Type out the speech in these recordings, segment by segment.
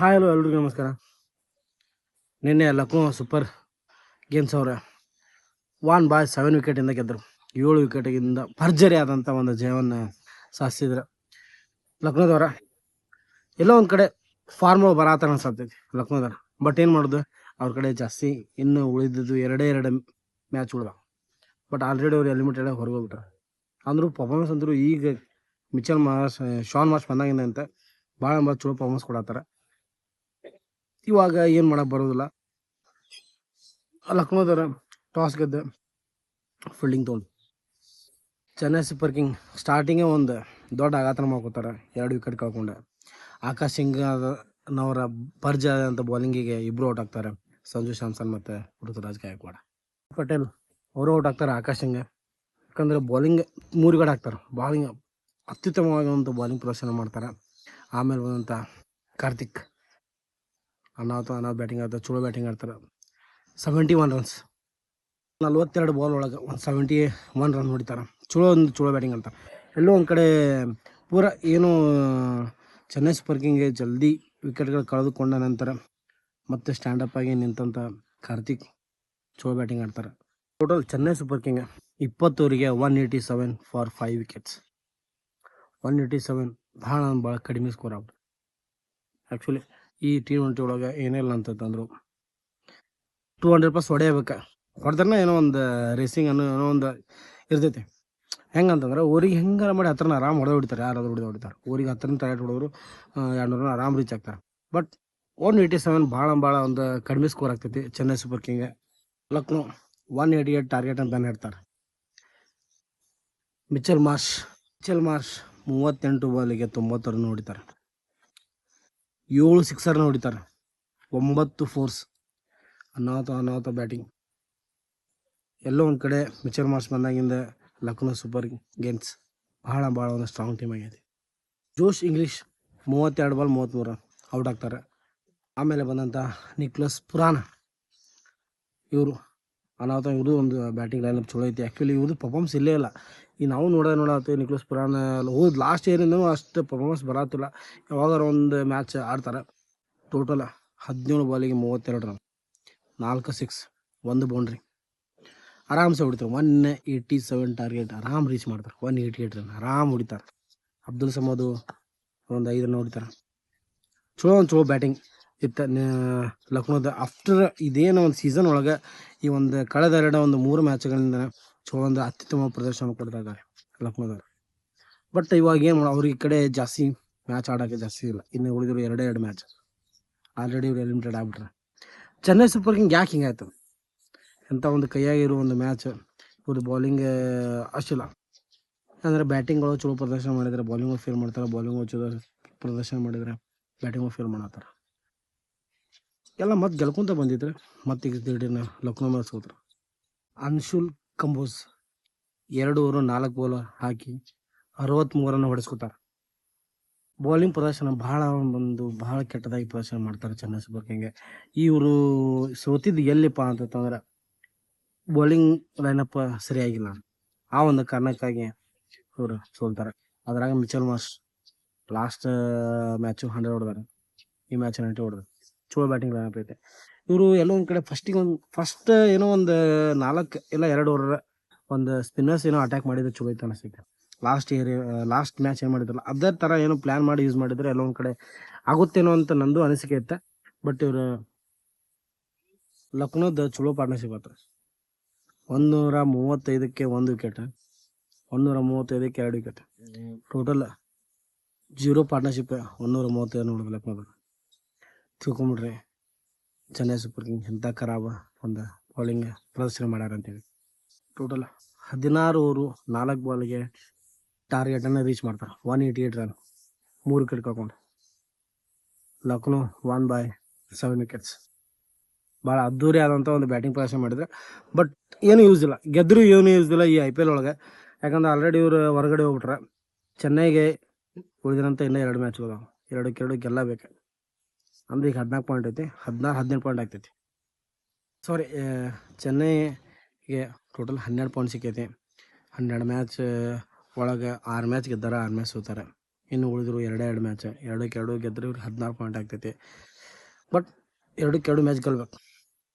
Hi hello ಎಲ್ರಿಗೂ ನಮಸ್ಕಾರ. ನಿನ್ನೆ ಲಕ್ನೋ ಸೂಪರ್ ಗೇಮ್ಸ್ ಅವರ 1/7 ವಿಕೆಟಿಂದ ಗೆದ್ದರು. 7 ವಿಕೆಟಿಂದ ಭರ್ಜರಿ ಆದಂಥ ಒಂದು ಜಯವನ್ನು ಸಾಧಿಸಿದ್ರು ಲಕ್ನೋದವರ. ಎಲ್ಲೋ ಒಂದು ಕಡೆ ಫಾರ್ಮ್ ಬರತ್ತಾರ ಅನ್ಸತ್ತೈತಿ ಲಕ್ನೋದವ್ರ. ಬಟ್ ಏನು ಮಾಡೋದು, ಅವ್ರ ಕಡೆ ಜಾಸ್ತಿ ಇನ್ನು ಉಳಿದಿದ್ದು ಎರಡೇ ಮ್ಯಾಚ್ ಉಳ್ದ. ಬಟ್ ಆಲ್ರೆಡಿ ಅವ್ರು ಎಲಿಮಿಟೆಡ್ ಹೊರಗೆ ಹೋಗ್ಬಿಟ್ರೆ. ಅಂದರೂ ಪರ್ಫಾರ್ಮೆನ್ಸ್ ಅಂದರು ಈಗ ಶಾನ್ ಮಾರ್ಷ್ ಬಂದಾಗಿಂದ ಅಂತ ಭಾಳ ಚಲೋ ಪರ್ಫಾರ್ಮೆನ್ಸ್ ಕೊಡತ್ತಾರ. ಇವಾಗ ಏನು ಮಾಡೋಕ್ಕೆ ಬರೋದಿಲ್ಲ. ಲಕ್ನೋದವ್ರ ಟಾಸ್ ಗೆದ್ದು ಫೀಲ್ಡಿಂಗ್ ತೊಗೊಂಡು ಚೆನ್ನೈ ಸೂಪರ್ ಕಿಂಗ್ ಸ್ಟಾರ್ಟಿಂಗೇ ಒಂದು ದೊಡ್ಡ ಆಘಾತನ ಮಾಡ್ಕೋತಾರೆ. 2 ವಿಕೆಟ್ ಕಳ್ಕೊಂಡು ಆಕಾಶ್ ಸಿಂಗ್ನವರ ಭರ್ಜರಿಯಾದಂಥ ಬೌಲಿಂಗಿಗೆ ಇಬ್ಬರು ಔಟ್ ಆಗ್ತಾರೆ, ಸಂಜು ಸ್ಯಾಮ್ಸನ್ ಮತ್ತು ಋತುರಾಜ್ ಗಾಯಕ್ವಾಡ್. ಪಟೇಲ್ ಅವರು ಔಟ್ ಆಗ್ತಾರೆ. ಆಕಾಶ್ ಸಿಂಗ್ ಯಾಕಂದರೆ ಬೌಲಿಂಗ್ 3 ವಿಕೆಟ್ ಹಾಕ್ತಾರೆ. ಬೌಲಿಂಗ್ ಅತ್ಯುತ್ತಮವಾದಂಥ ಬೌಲಿಂಗ್ ಪ್ರದರ್ಶನ ಮಾಡ್ತಾರೆ. ಆಮೇಲೆ ಬಂದಂಥ ಕಾರ್ತಿಕ್ ಅನಾಹುತ ಬ್ಯಾಟಿಂಗ್ ಆಡ್ತಾರೆ, ಚಲೋ ಬ್ಯಾಟಿಂಗ್ ಆಡ್ತಾರೆ. 71 ರನ್ಸ್, 42 ಬಾಲ್ ಒಳಗೆ 71 ರನ್ ಹೊಡಿತಾರೆ. ಚಲೋ ಬ್ಯಾಟಿಂಗ್ ಅಂತಾರೆ. ಎಲ್ಲೋ ಒಂದು ಕಡೆ ಪೂರ ಏನು ಚೆನ್ನೈ ಸೂಪರ್ ಕಿಂಗ್ಗೆ ಜಲ್ದಿ ವಿಕೆಟ್ಗಳು ಕಳೆದುಕೊಂಡ ನಂತರ ಮತ್ತೆ ಸ್ಟ್ಯಾಂಡಪ್ ಆಗಿ ನಿಂತಂಥ ಕಾರ್ತಿಕ್ ಚಲೋ ಬ್ಯಾಟಿಂಗ್ ಆಡ್ತಾರೆ. Total Chennai super king 20 ಓವರಿಗೆ 187 for 5 wickets. 187 ಭಾಳ ಕಡಿಮೆ ಸ್ಕೋರ್ ಆಗ್ಬಿಟ್ಟು. ಆ್ಯಕ್ಚುಲಿ ಈ T20 ಒಳಗೆ ಏನಿಲ್ಲ ಅಂತಂದ್ರು 200+ ಹೊಡೆಯಬೇಕು. ಹೊಡೆದ್ರೆ ಏನೋ ಒಂದು ರೇಸಿಂಗ್ ಏನೋ ಒಂದು ಇರ್ತೈತಿ. ಹೆಂಗಂತಂದ್ರೆ ಊರಿಗೆ ಹೆಂಗಾರ ಮಾಡಿ ಹತ್ರನ ಆರಾಮ್ ಹೊಡಿತಾರೆ. ಯಾರಾದ್ರೂ ಹೊಡಿತಾರೆ ಊರಿಗೆ ಹತ್ರನ ಟಾರ್ಗೆಟ್ ಹೊಡೆದ್ರು 200 ಆರಾಮ್ ರೀಚ್ ಆಗ್ತಾರೆ. ಬಟ್ 187 ಭಾಳ ಒಂದು ಕಡಿಮೆ ಸ್ಕೋರ್ ಆಗ್ತೈತಿ Chennai super king. Lucknow 188 target ಅಂತ ಹೇಳ್ತಾರೆ. ಮಿಚೆಲ್ ಮಾರ್ಷ್ 38 ಬಾಲಿಗೆ 90 ರನ್ ಹೊಡಿತಾರೆ. 7 ಸಿಕ್ಸರ್ನ ಹೊಡಿತಾರೆ, 9 ಫೋರ್ಸ್. ಅನಾಹುತ ಬ್ಯಾಟಿಂಗ್. ಎಲ್ಲೋ ಒಂದು ಕಡೆ ಮಿಚೆಲ್ ಮಾರ್ಷ್ ಬಂದಾಗಿಂದ ಲಕ್ನೋ ಸೂಪರ್ ಗೇಮ್ಸ್ ಭಾಳ ಒಂದು ಸ್ಟ್ರಾಂಗ್ ಟೀಮ್ ಆಗೈತಿ. ಜೋಶ್ ಇಂಗ್ಲೀಷ್ 32 ಬಾಲ್ 33 ಔಟ್ ಆಗ್ತಾರೆ. ಆಮೇಲೆ ಬಂದಂಥ ನಿಕ್ಲಸ್ ಪುರಾಣ ಇವರು ಇವರು ಒಂದು ಬ್ಯಾಟಿಂಗ್ ಲೈನಪ್ ಚಲೋ ಐತಿ. ಆ್ಯಕ್ಚುಲಿ ಇವ್ರದ್ದು ಪರ್ಫಾರ್ಮೆನ್ಸ್ ಇಲ್ಲೇ ಇಲ್ಲ. ಈ ನಾವು ನೋಡತ್ತೀವಿ ನಿಕ್ಲಸ್ ಪುರಾಣ ಹೋದ್ ಲಾಸ್ಟ್ ಇಯರಿಂದನೂ ಅಷ್ಟು ಪರ್ಫಾರ್ಮೆನ್ಸ್ ಬರತ್ತಿಲ್ಲ. ಯಾವಾಗಾರ ಒಂದು ಮ್ಯಾಚ್ ಆಡ್ತಾರೆ. Total 17 ಬಾಲಿಗೆ 32 run, 4 six, 1 boundary. ಆರಾಮ್ಸೆ ಹೊಡಿತಾರೆ. 187 ಟಾರ್ಗೆಟ್ ಆರಾಮ್ ರೀಚ್ ಮಾಡ್ತಾರೆ. 188 ರನ್ ಆರಾಮ್ ಹೊಡಿತಾರೆ. ಅಬ್ದುಲ್ ಸಮದು ಒಂದು 5 ರನ್ ಹೊಡಿತಾರೆ. ಚಲೋ ಬ್ಯಾಟಿಂಗ್ ಇತ್ತು ಲಕ್ನೋದ. ಆಫ್ಟರ್ ಇದೇನೋ ಒಂದು ಸೀಸನ್ ಒಳಗೆ ಈ ಒಂದು ಕಳೆದ 3 ಮ್ಯಾಚ್ಗಳಿಂದ ಚಲೋ ಒಂದು ಅತ್ಯುತ್ತಮ ಪ್ರದರ್ಶನ ಕೊಡ್ತಾ ಇದ್ದಾರೆ ಲಕ್ನೋದವ್ರು. ಬಟ್ ಇವಾಗ ಏನು ಅವ್ರಿಗೆ ಈ ಕಡೆ ಜಾಸ್ತಿ ಮ್ಯಾಚ್ ಆಡೋಕ್ಕೆ ಜಾಸ್ತಿ ಇಲ್ಲ. ಇನ್ನು ಉಳಿದಿರೋ 2 ಮ್ಯಾಚ್ ಆಲ್ರೆಡಿ ಇವ್ರು ಎಲಿಮಿಟೆಡ್ ಆಗ್ಬಿಟ್ರೆ. ಚೆನ್ನೈ ಸೂಪರ್ ಕಿಂಗ್ ಯಾಕೆ ಹಿಂಗಾಯ್ತು ಅಂತ ಒಂದು ಕೈಯಾಗಿರೋ ಒಂದು ಮ್ಯಾಚ್ ಇವ್ರದ್ದು ಬೌಲಿಂಗ್ ಅಷ್ಟಿಲ್ಲ. ಅಂದರೆ ಬ್ಯಾಟಿಂಗ್ಗಳು ಚಲೋ ಪ್ರದರ್ಶನ ಮಾಡಿದರೆ ಬೌಲಿಂಗು ಫೇಲ್ ಮಾಡ್ತಾರೆ, ಬೌಲಿಂಗು ಚಲೋ ಪ್ರದರ್ಶನ ಮಾಡಿದರೆ ಬ್ಯಾಟಿಂಗು ಫೇಲ್ ಮಾಡತ್ತಾರೆ. ಎಲ್ಲ ಮತ್ತೆ ಗೆಲ್ಕೊಂತ ಬಂದಿದ್ರೆ ಮತ್ತೆ ಈಗ ದಿಢೀರ್ನ ಲಕ್ನೋ ಮೇಲೆ ಸೋತ್ರು. ಅನ್ಶುಲ್ ಕಂಬೋಸ್ 2 ಓವರ್ 4 ಬಾಲ್ ಹಾಕಿ 63 ರನ್ ಹೊಡೆಸ್ಕೊತಾರೆ. ಬೌಲಿಂಗ್ ಪ್ರದರ್ಶನ ಭಾಳ ಕೆಟ್ಟದಾಗಿ ಪ್ರದರ್ಶನ ಮಾಡ್ತಾರೆ ಚೆನ್ನೈ ಸೂಪರ್ ಕಿಂಗ್ಗೆ. ಇವರು ಸೋತಿದ್ದು ಎಲ್ಲಿಪ್ಪ ಅಂತಂದ್ರೆ ಬೌಲಿಂಗ್ ಲೈನಪ್ ಸರಿಯಾಗಿಲ್ಲ. ಆ ಒಂದು ಕಾರಣಕ್ಕಾಗಿ ಇವರು ಸೋಲ್ತಾರೆ. ಅದ್ರಾಗ ಮಿಚೆಲ್ ಮಾರ್ಷ್ ಲಾಸ್ಟ್ ಮ್ಯಾಚು 100 ಹೊಡೆದಾರೆ, ಈ ಮ್ಯಾಚ್ 90 ಹೊಡೆದ್ರು. ಚಲೋ ಬ್ಯಾಟಿಂಗ್ ಲೈನಪ್ ಐತೆ. ಇವರು ಎಲ್ಲೋ ಒಂದು ಕಡೆ ಫಸ್ಟ್ ಏನೋ ಒಂದು 4 ಇಲ್ಲ 2 ಓವರ್ ಒಂದು ಸ್ಪಿನ್ನರ್ಸ್ ಏನೋ ಅಟ್ಯಾಕ್ ಮಾಡಿದ್ರೆ ಚಲೋ ಐತೆ ಅನಿಸ್ತೈತೆ. ಲಾಸ್ಟ್ ಮ್ಯಾಚ್ ಏನು ಮಾಡಿದ್ರಲ್ಲ ಅದೇ ಥರ ಏನೋ ಪ್ಲ್ಯಾನ್ ಮಾಡಿ ಯೂಸ್ ಮಾಡಿದರೆ ಎಲ್ಲ ಒಂದು ಕಡೆ ಆಗುತ್ತೇನೋ ಅಂತ ನಂದು ಅನಿಸಿಕೆ ಇತ್ತು. ಬಟ್ ಇವರು ಲಕ್ನೋದ ಚಲೋ ಪಾರ್ಟ್ನರ್ಶಿಪ್ ಆಯ್ತು. 135ಕ್ಕೆ 1 ವಿಕೆಟ್, 135ಕ್ಕೆ 2 ವಿಕೆಟ್, ಟೋಟಲ್ 0 ಪಾರ್ಟ್ನರ್ಶಿಪ್. 135 ನೋಡಿದ್ರು ಲಕ್ನೋದ. ತಿಳ್ಕೊಂಬಿಡ್ರಿ ಚೆನ್ನೈ ಸೂಪರ್ ಕಿಂಗ್ ಎಂಥ ಖರಾಬ ಒಂದು ಬೌಲಿಂಗ್ ಪ್ರದರ್ಶನ ಮಾಡ್ಯಾರ ಅಂತೇಳಿ. ಟೋಟಲ್ 16 ಓವರು 4 ಬಾಲ್ಗೆ ಟಾರ್ಗೆಟನ್ನು ರೀಚ್ ಮಾಡ್ತಾರೆ. 188 ರನ್, 3 ವಿಕೆಟ್ ಕಳ್ಕೊಂಡು. ಲಕ್ನೋ 1/7 ವಿಕೆಟ್ಸ್. ಭಾಳ ಅದ್ದೂರಿ ಆದಂಥ ಒಂದು ಬ್ಯಾಟಿಂಗ್ ಪ್ರದರ್ಶನ ಮಾಡಿದರೆ ಬಟ್ ಏನೂ ಯೂಸ್ ಇಲ್ಲ. ಗೆದ್ದರೂ ಏನೂ ಯೂಸ್ ಇಲ್ಲ ಈ IPL ಒಳಗೆ. ಯಾಕಂದ್ರೆ ಆಲ್ರೆಡಿ ಇವರು ಹೊರಗಡೆ ಹೋಗ್ಬಿಟ್ರೆ. ಚೆನ್ನೈಗೆ ಉಳಿದಿರೋಂಥ ಇನ್ನೂ 2 ಮ್ಯಾಚ್ ಹೋದಾವೆ. 2-2 ಗೆಲ್ಲಬೇಕು. ಅಂದ್ರೆ ಈಗ 14 ಪಾಯಿಂಟ್ ಐತಿ, 17 ಪಾಯಿಂಟ್ ಆಗ್ತೈತಿ. ಸಾರಿ, ಚೆನ್ನೈಗೆ ಟೋಟಲ್ 12 ಪಾಯಿಂಟ್ ಸಿಕ್ಕೈತಿ. 12 ಮ್ಯಾಚ್ ಒಳಗೆ 6 ಮ್ಯಾಚ್ ಗೆದ್ದಾರೆ, 6 ಮ್ಯಾಚ್ ಸೋತಾರೆ. ಇನ್ನು ಉಳಿದ್ರು 2 ಮ್ಯಾಚ್, 2-2 ಗೆದ್ದರೆ ಇವ್ರಿಗೆ 16 ಪಾಯಿಂಟ್ ಆಗ್ತೈತಿ. ಬಟ್ 2-2 ಮ್ಯಾಚ್ ಗೆಲ್ಬೇಕು.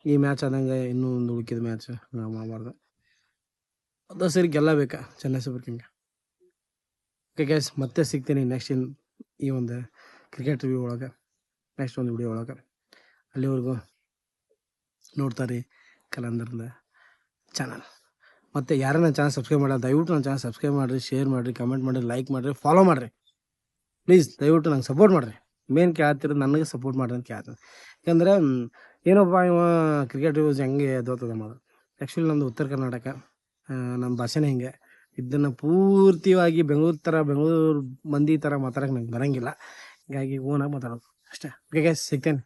ಈ ಮ್ಯಾಚ್ ಆದಂಗೆ ಇನ್ನೂ ಒಂದು ಉಳ್ಕಿದ ಮ್ಯಾಚ್ ನಾವು ಮಾಡಬಾರ್ದು. ಅದು ಸರಿ ಗೆಲ್ಲಬೇಕಾ Chennai super king. Okay guys, ಮತ್ತೆ ಸಿಗ್ತೀನಿ ನೆಕ್ಸ್ಟ್ ಈ ಒಂದು ಕ್ರಿಕೆಟ್ ರಿವ್ಯೂ ಒಳಗೆ, ನೆಕ್ಸ್ಟ್ ಒಂದು ವಿಡಿಯೋ ಒಳಗೆ. ಅಲ್ಲಿವರೆಗೂ ನೋಡ್ತಾರೆ ಕಲಂದರ್ದ ಚಾನಲ್. ಮತ್ತು ಯಾರು ನನ್ನ ಚಾನಲ್ ಸಬ್ಸ್ಕ್ರೈಬ್ ಮಾಡಲ್ಲ ದಯವಿಟ್ಟು ನನ್ನ ಚಾನಲ್ ಸಬ್ಸ್ಕ್ರೈಬ್ ಮಾಡಿರಿ, ಶೇರ್ ಮಾಡಿರಿ, ಕಮೆಂಟ್ ಮಾಡಿರಿ, ಲೈಕ್ ಮಾಡಿರಿ, ಫಾಲೋ ಮಾಡಿರಿ. ಪ್ಲೀಸ್ ದಯವಿಟ್ಟು ನಂಗೆ ಸಪೋರ್ಟ್ ಮಾಡಿರಿ. ಮೇನ್ ಕೇಳ್ತಿರೋದು ನನಗೆ ಸಪೋರ್ಟ್ ಮಾಡಿರಿ ಅಂತ ಕೇಳ್ತೀನಿ. ಯಾಕಂದರೆ ಏನಪ್ಪ ಇವ ಕ್ರಿಕೆಟ್ ರಿವ್ಯೂಸ್ ಹೆಂಗೆ ಎದ್ದೋಗ್ತದೆ ಅನ್ನೋದು. ಆ್ಯಕ್ಚುಲಿ ನಮ್ಮದು ಉತ್ತರ ಕರ್ನಾಟಕ, ನಮ್ಮ ಭಾಷೆನೇ ಹಿಂಗೆ. ಇದನ್ನು ಪೂರ್ತಿಯಾಗಿ ಬೆಂಗಳೂರು ಮಂದಿ ಥರ ಮಾತಾಡೋಕೆ ನಂಗೆ ಬರೋಂಗಿಲ್ಲ. ಹೀಗಾಗಿ ಓನಾಗಿ ಮಾತಾಡೋದು ಅಷ್ಟೇ. Okay guys, ಸಿಗ್ತೇನೆ.